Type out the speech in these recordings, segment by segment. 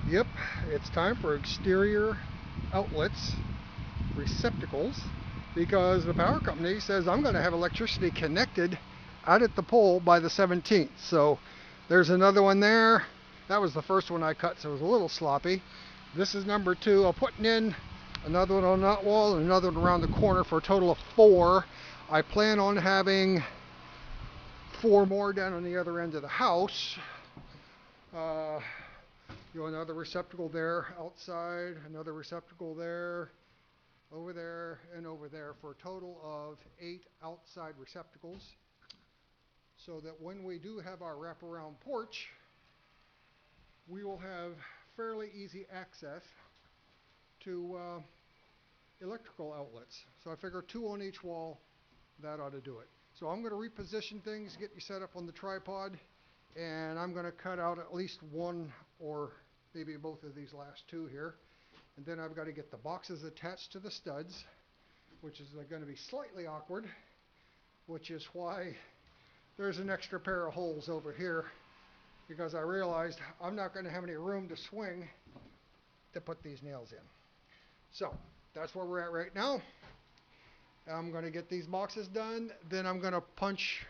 Yep, it's time for exterior outlets, receptacles, because the power company says I'm going to have electricity connected out at the pole by the 17th. So there's another one there. That was the first one I cut, so it was a little sloppy. This is number two. I'm putting in another one on that wall and another one around the corner for a total of four. I plan on having four more down on the other end of the house. Uh, Another receptacle there outside, another receptacle there, and over there for a total of 8 outside receptacles. So that when we do have our wraparound porch, we will have fairly easy access to electrical outlets. So I figure 2 on each wall, that ought to do it. So I'm going to reposition things, get you set up on the tripod, and I'm going to cut out at least one or maybe both of these last two here. And then I've got to get the boxes attached to the studs, which is going to be slightly awkward, which is why there's an extra pair of holes over here, because I realized I'm not going to have any room to swing to put these nails in. So that's where we're at right now. I'm going to get these boxes done, then I'm going to punch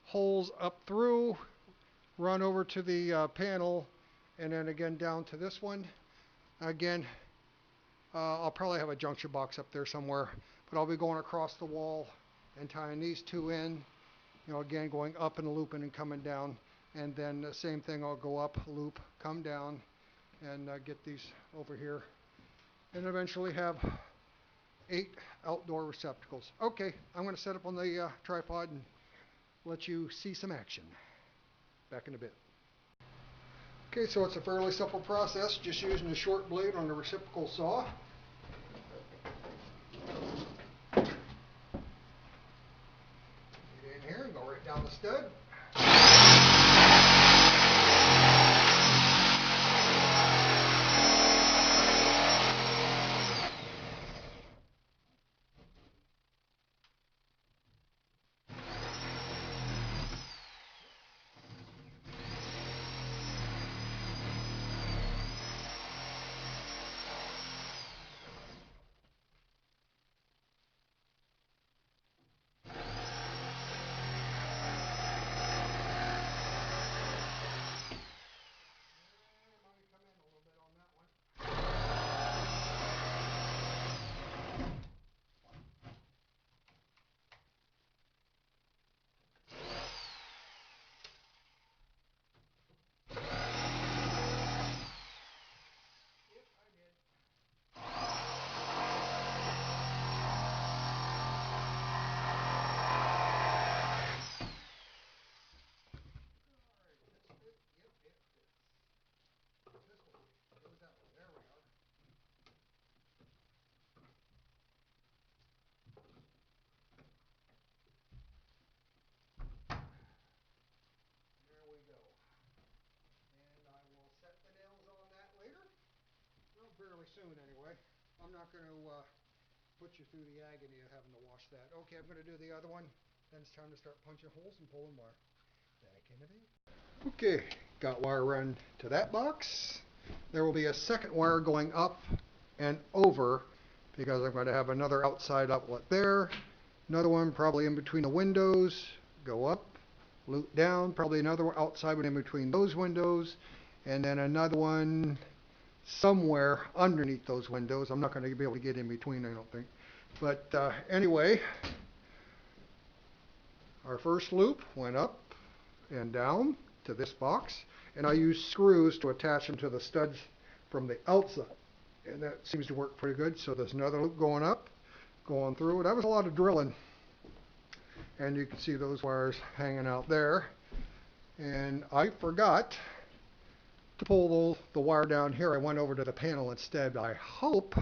holes up through, run over to the panel, and then again down to this one. Again, I'll probably have a junction box up there somewhere, but I'll be going across the wall and tying these two in, again going up and looping and coming down, and then the same thing, I'll go up, loop, come down, and get these over here, and eventually have 8 outdoor receptacles. Okay, I'm going to set up on the tripod and let you see some action. Back in a bit. Okay, so it's a fairly simple process, just using a short blade on the reciprocal saw. Get in here and go right down the stud. Fairly soon anyway. I'm not going to put you through the agony of having to wash that. Okay, I'm going to do the other one. Then it's time to start punching holes and pulling wire. Back in a bit. Okay, got wire run to that box. There will be a second wire going up and over, because I'm going to have another outside outlet there. Another one probably in between the windows. Go up, loop down. Probably another outside one in between those windows. And then another one somewhere underneath those windows. I'm not going to be able to get in between, I don't think. But anyway, our first loop went up and down to this box, and I used screws to attach them to the studs from the outside, and that seems to work pretty good. So there's another loop going up, going through. That was a lot of drilling, and you can see those wires hanging out there. And I forgot to pull the wire down here. I went over to the panel instead. I hope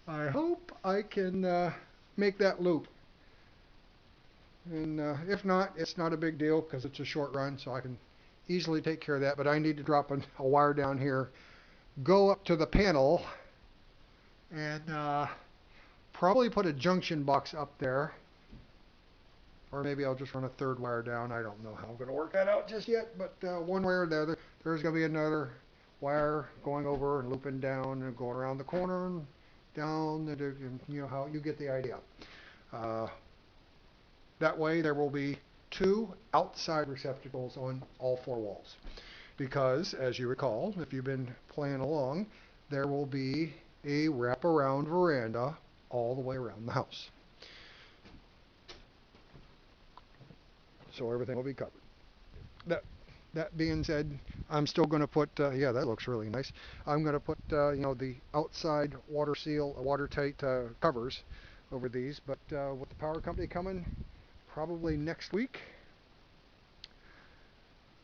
I can make that loop. And if not, it's not a big deal, because it's a short run, so I can easily take care of that. But I need to drop a wire down here, go up to the panel, and probably put a junction box up there. Or maybe I'll just run a third wire down. I don't know how I'm going to work that out just yet, but one way or the other, there's going to be another wire going over and looping down and going around the corner and down, and you know how you get the idea. Uh, that way there will be two outside receptacles on all four walls. Because, as you recall, if you've been playing along, there will be a wraparound veranda all the way around the house. So everything will be covered. That that being said, I'm still going to put, yeah, that looks really nice. I'm going to put, the outside water seal, watertight covers over these. But with the power company coming probably next week,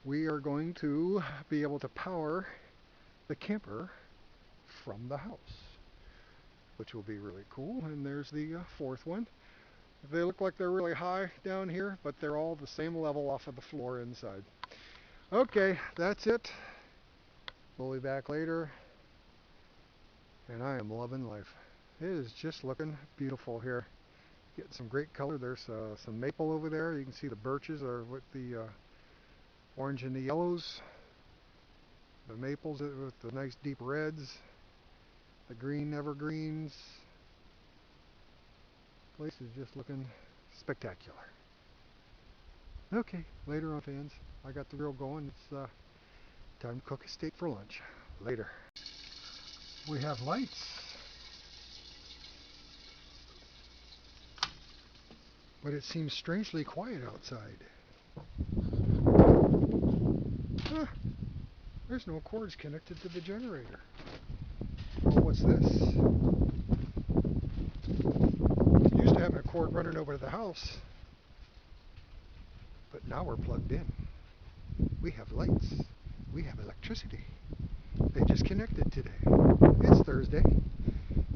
we are going to be able to power the camper from the house, which will be really cool. And there's the fourth one. They look like they're really high down here, but they're all the same level off of the floor inside. Okay, that's it. We'll be back later. And I am loving life. It is just looking beautiful here. Getting some great color. There's some maple over there. You can see the birches are with the orange and the yellows. The maples with the nice deep reds. The green evergreens. Place is just looking spectacular. Okay, later on, fans. I got the grill going. It's time to cook a steak for lunch. Later. We have lights. But it seems strangely quiet outside. Huh, there's no cords connected to the generator. Oh, what's this? Used to have a cord running over to the house, but now we're plugged in. We have lights. We have electricity. They just connected today. It's Thursday.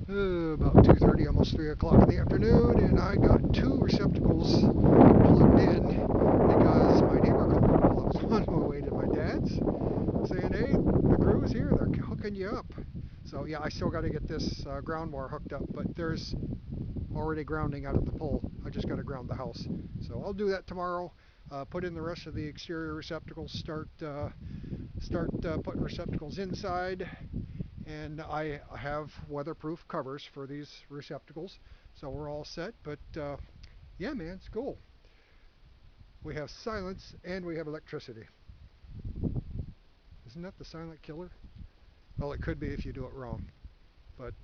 About 2:30, almost 3 o'clock in the afternoon, and I got two receptacles plugged in because my neighbor called while I was on my way to my dad's saying, hey, the crew is here, they're hooking you up. So yeah, I still got to get this ground wire hooked up, but there's already grounding out of the pole. I just got to ground the house. So I'll do that tomorrow, put in the rest of the exterior receptacles, start putting receptacles inside. And I have weatherproof covers for these receptacles, so we're all set. But yeah, man, it's cool. We have silence and we have electricity. Isn't that the silent killer? Well, it could be if you do it wrong, but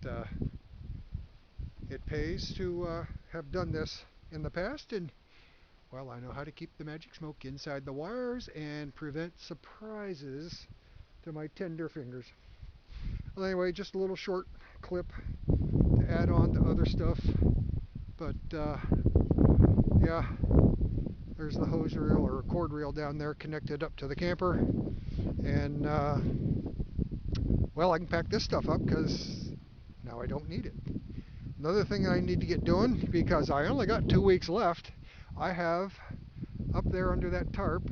it pays to have done this in the past, and well, I know how to keep the magic smoke inside the wires and prevent surprises to my tender fingers. Well, anyway, just a little short clip to add on to other stuff. But yeah, there's the hose reel or cord reel down there connected up to the camper. And well, I can pack this stuff up because now I don't need it. Another thing I need to get doing, because I only got 2 weeks left, I have up there under that tarp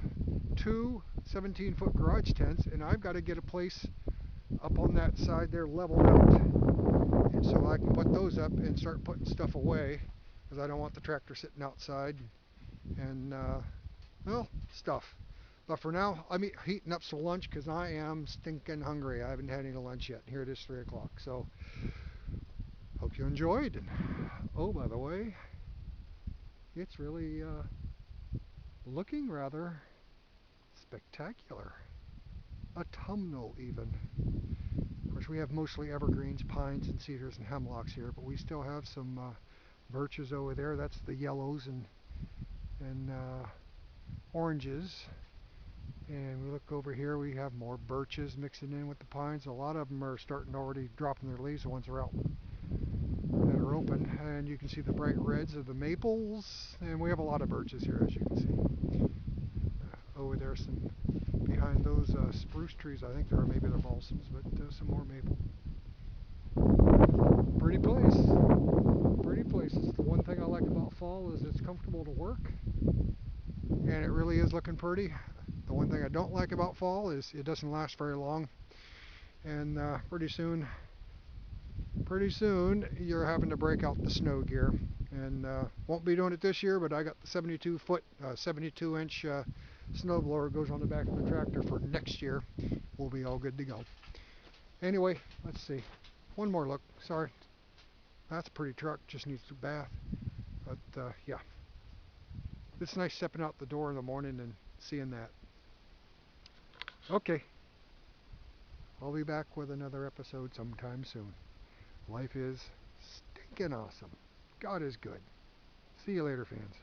two 17-foot garage tents, and I've got to get a place up on that side there leveled out, and so I can put those up and start putting stuff away, because I don't want the tractor sitting outside and well, stuff. But for now, I'm heating up some lunch because I am stinking hungry. I haven't had any lunch yet. Here it is, 3 o'clock. So hope you enjoyed. And oh, by the way, it's really looking rather spectacular, autumnal even. Of course, we have mostly evergreens, pines and cedars and hemlocks here, but we still have some birches over there. That's the yellows and oranges. And we look over here, we have more birches mixing in with the pines. A lot of them are starting already dropping their leaves, the ones that are out that are open. And you can see the bright reds of the maples, and we have a lot of birches here, as you can see. Over there, some behind those spruce trees, I think maybe they're balsams, but some more maple. Pretty place. Pretty places. The one thing I like about fall is it's comfortable to work, and it really is looking pretty. The one thing I don't like about fall is it doesn't last very long, and pretty soon you're having to break out the snow gear. And won't be doing it this year, but I got the 72-inch snowblower goes on the back of the tractor for next year. We'll be all good to go. Anyway, let's see. One more look. Sorry. That's a pretty truck. Just needs a bath. But, yeah. It's nice stepping out the door in the morning and seeing that. Okay. I'll be back with another episode sometime soon. Life is stinking awesome. God is good. See you later, fans.